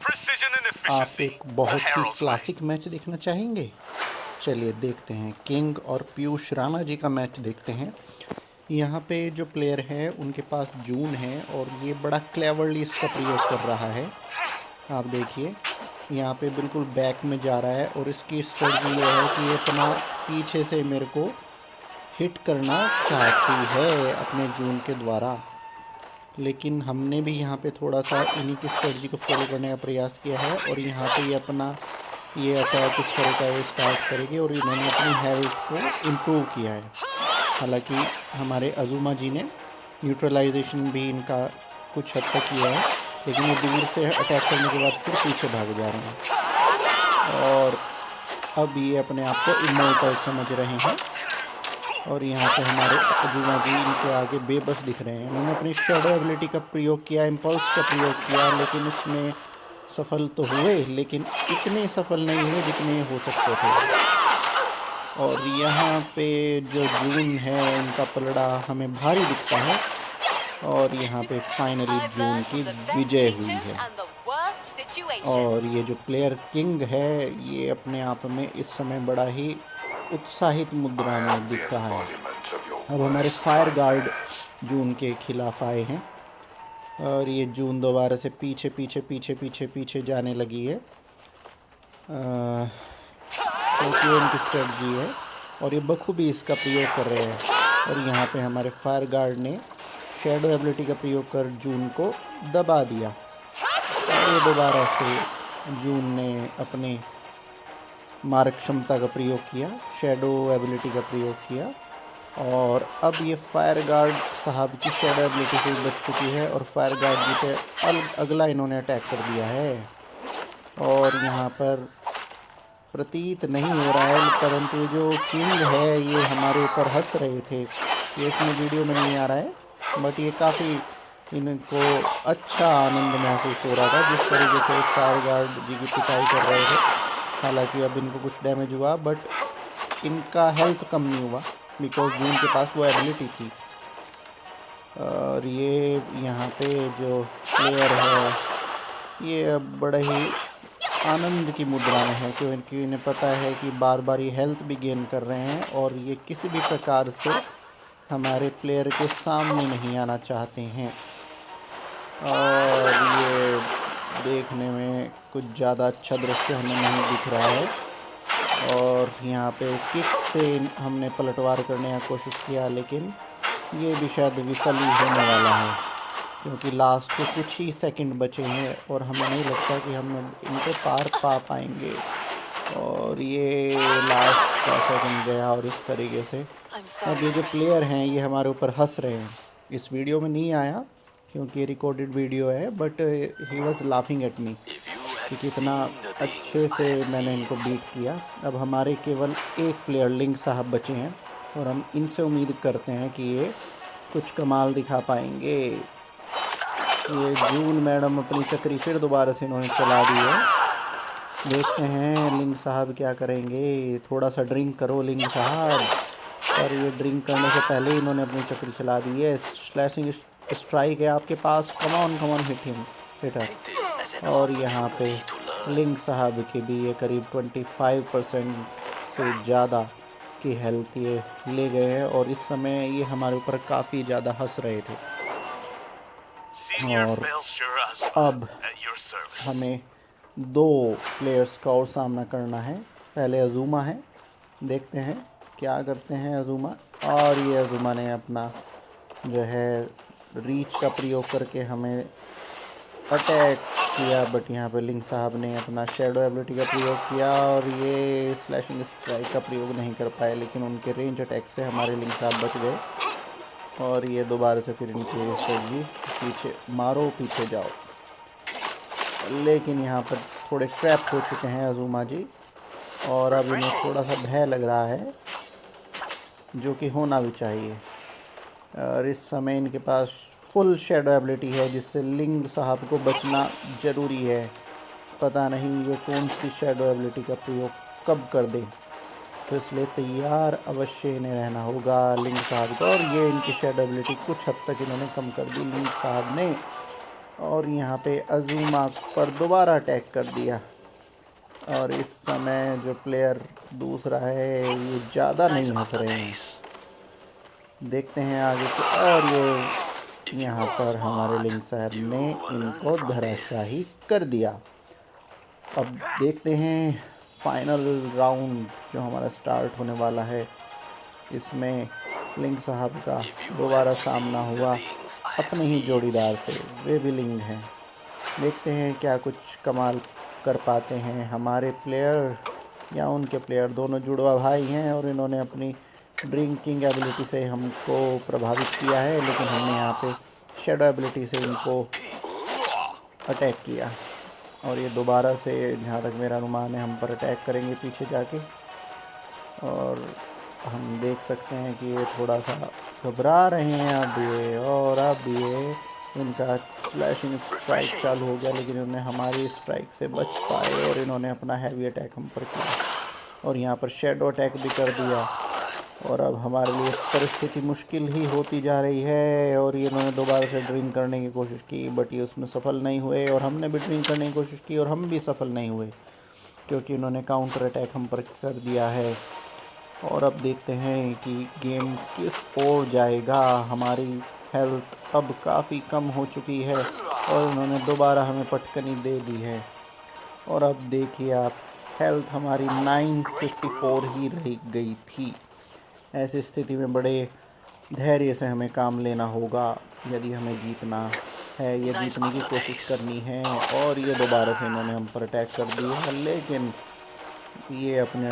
आप एक बहुत ही क्लासिक मैच देखना चाहेंगे? चलिए देखते हैं, किंग और पीयूष राणा जी का मैच देखते हैं। यहाँ पे जो प्लेयर है उनके पास जून है और ये बड़ा क्लेवरली इसका प्रयोग कर रहा है। आप देखिए यहाँ पे बिल्कुल बैक में जा रहा है और इसकी स्ट्रेटजी ये है कि ये अपना पीछे से मेरे को हिट करना चाहती है अपने जून के द्वारा। लेकिन हमने भी यहाँ पे थोड़ा सा इन्हीं की स्ट्रेटजी को फॉलो करने का प्रयास किया है और यहाँ पे ये अपना ये अटैक इस तरह का ये स्टार्ट करेगी और इन्होंने अपनी हेल्थ को इम्प्रूव किया है। हालांकि हमारे अजूमा जी ने न्यूट्रलाइजेशन भी इनका कुछ हद तक किया है, लेकिन ये दूर से अटैक करने के बाद फिर पीछे भाग जा रहे हैं और अब ये अपने आप को इमोर्टल समझ रहे हैं। और यहाँ पे हमारे अजूमा जी इनके आगे बेबस दिख रहे हैं। उन्होंने अपनी शैडो एबिलिटी का प्रयोग किया, इम्पल्स का प्रयोग किया, लेकिन इसमें सफल तो हुए, लेकिन इतने सफल नहीं हुए जितने हो सकते थे। और यहाँ पे जो जून है उनका पलड़ा हमें भारी दिखता है और यहाँ पे फाइनली जून की विजय हुई है। और ये जो प्लेयर किंग है ये अपने आप में इस समय बड़ा ही उत्साहित मुद्रा में दिख रहा है। अब हमारे फायर गार्ड जून के खिलाफ आए हैं और ये जून दोबारा से पीछे पीछे पीछे पीछे पीछे जाने लगी है क्योंकि उनकी स्ट्रेटजी है और ये बखूबी इसका प्रयोग कर रहे हैं। और यहाँ पे हमारे फायर गार्ड ने शैडो एबिलिटी का प्रयोग कर जून को दबा दिया और ये दोबारा से जून ने अपने मारक क्षमता का प्रयोग किया, शैडो एबिलिटी का प्रयोग किया और अब ये फायर गार्ड साहब की शैडो एबिलिटी से बच चुकी है और फायर गार्ड जी पे अगला इन्होंने अटैक कर दिया है। और यहाँ पर प्रतीत नहीं हो रहा है, परंतु जो किंग है ये हमारे ऊपर हंस रहे थे। ये इसमें वीडियो में नहीं आ रहा है, बट ये काफ़ी इनको अच्छा आनंद महसूस हो रहा था जिस तरीके से फायर गार्ड जी की पिटाई कर रहे थे। हालांकि अब इनको कुछ डैमेज हुआ बट इनका हेल्थ कम नहीं हुआ बिकॉज जून के पास वो एबिलिटी थी। और ये यहाँ पे जो प्लेयर है ये बड़े ही आनंद की मुद्रा में है क्योंकि इन्हें पता है कि बार बार ये हेल्थ भी गेन कर रहे हैं और ये किसी भी प्रकार से हमारे प्लेयर के सामने नहीं आना चाहते हैं। और ये देखने में कुछ ज़्यादा अच्छा दृश्य हमें नहीं दिख रहा है और यहाँ पे किक से हमने पलटवार करने का कोशिश किया, लेकिन ये भी शायद विफल ही होने वाला है क्योंकि लास्ट के कुछ ही सेकंड बचे हैं और हमें नहीं लगता कि हम इनको पार पा पाएंगे। और ये लास्ट का सेकंड गया और इस तरीके से अब ये जो प्लेयर हैं ये हमारे ऊपर हंस रहे हैं। इस वीडियो में नहीं आया क्योंकि रिकॉर्डेड वीडियो है, but he was laughing at me कि कितना अच्छे से मैंने इनको बीट किया। अब हमारे केवल एक प्लेयर लिंक साहब बचे हैं और हम इनसे उम्मीद करते हैं कि ये कुछ कमाल दिखा पाएंगे। ये जून मैडम अपनी चक्री फिर दोबारा से इन्होंने चला दी है। देखते हैं लिंक साहब क्या करेंगे। थोड़ा सा ड्रिंक करो लिंक साहब। और ये ड्रिंक करने से पहले ही इन्होंने अपनी चक्री चला दी है। स्लैशिंग स्ट्राइक है आपके पास, कमॉन कमॉन हिटर। और यहाँ पे लिंक साहब की भी ये करीब 25% से ज़्यादा की हेल्थ ये ले गए हैं और इस समय ये हमारे ऊपर काफ़ी ज़्यादा हंस रहे थे। और अब हमें दो प्लेयर्स का और सामना करना है। पहले अजूमा है, देखते हैं क्या करते हैं अजूमा। और ये अजूमा ने अपना जो है रीच का प्रयोग करके हमें अटैक किया, बट यहाँ पे लिंक साहब ने अपना शैडो एबिलिटी का प्रयोग किया और ये स्लैशिंग स्ट्राइक का प्रयोग नहीं कर पाए, लेकिन उनके रेंज अटैक से हमारे लिंक साहब बच गए। और ये दोबारा से फिर इनकी स्ट्रेटजी पीछे मारो पीछे जाओ, लेकिन यहाँ पर थोड़े ट्रैप हो चुके हैं अजूमा जी और अब इन्हें थोड़ा सा भय लग रहा है जो कि होना भी चाहिए। और इस समय इनके पास फुल शैडो एबिलिटी है जिससे लिंग साहब को बचना ज़रूरी है। पता नहीं ये कौन सी शैडो एबिलिटी का प्रयोग कब कर दे, तो इसलिए तैयार अवश्य इन्हें रहना होगा लिंग साहब को। और ये इनकी शैडो एबिलिटी कुछ हद तक इन्होंने कम कर दी लिंग साहब ने। और यहाँ पे अज़ूमा पर दोबारा अटैक कर दिया। और इस समय जो प्लेयर दूसरा है ये ज़्यादा नहीं हंस रहे हैं। देखते हैं आगे के। और ये यहाँ पर हमारे लिंक साहब ने इनको धराशाही कर दिया। अब देखते हैं फाइनल राउंड जो हमारा स्टार्ट होने वाला है। इसमें लिंक साहब का दोबारा सामना हुआ अपने ही जोड़ीदार से, वे भी लिंक हैं। देखते हैं क्या कुछ कमाल कर पाते हैं हमारे प्लेयर या उनके प्लेयर। दोनों जुड़वा भाई हैं और इन्होंने अपनी ड्रिंकिंग एबिलिटी से हमको प्रभावित किया है, लेकिन हमने यहाँ पे शेडो एबिलिटी से इनको अटैक किया। और ये दोबारा से, जहाँ तक मेरा अनुमान है, हम पर अटैक करेंगे पीछे जाके। और हम देख सकते हैं कि ये थोड़ा सा घबरा रहे हैं अब ये। और अब ये इनका स्लैशिंग स्ट्राइक चालू हो गया, लेकिन इन्होंने हमारी स्ट्राइक से बच पाए और इन्होंने अपना हैवी अटैक हम पर किया और यहाँ पर शेडो अटैक भी कर दिया। और अब हमारे लिए परिस्थिति मुश्किल ही होती जा रही है। और ये इन्होंने दोबारा से ड्रिंक करने की कोशिश की, बट ये उसमें सफल नहीं हुए। और हमने भी ड्रिंक करने की कोशिश की और हम भी सफल नहीं हुए, क्योंकि इन्होंने काउंटर अटैक हम पर कर दिया है। और अब देखते हैं कि गेम किस ओर जाएगा। हमारी हेल्थ अब काफ़ी कम हो चुकी है और इन्होंने दोबारा हमें पटकनी दे दी है। और अब देखिए आप, हेल्थ हमारी 954 ही रह गई थी। ऐसी स्थिति में बड़े धैर्य से हमें काम लेना होगा यदि हमें जीतना है, ये जीतने की कोशिश करनी है। और ये दोबारा से इन्होंने हम पर अटैक कर दिया है, लेकिन ये अपना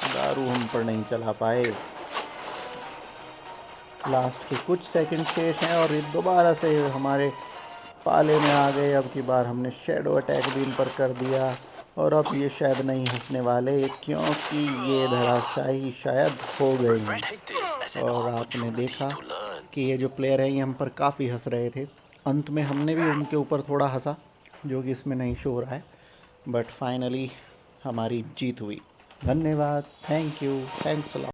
दारू हम पर नहीं चला पाए। लास्ट के कुछ सेकंड शेष हैं और ये दोबारा से हमारे पाले में आ गए। अब की बार हमने शेडो अटैक भी इन पर कर दिया और अब ये शायद नहीं हंसने वाले, क्योंकि ये धराशायी शायद हो गए हैं। और आपने देखा कि ये जो प्लेयर हैं ये हम पर काफ़ी हंस रहे थे। अंत में हमने भी उनके ऊपर थोड़ा हंसा, जो कि इसमें नहीं शो हो रहा है, बट फाइनली हमारी जीत हुई। धन्यवाद, thank you, thanks a lot.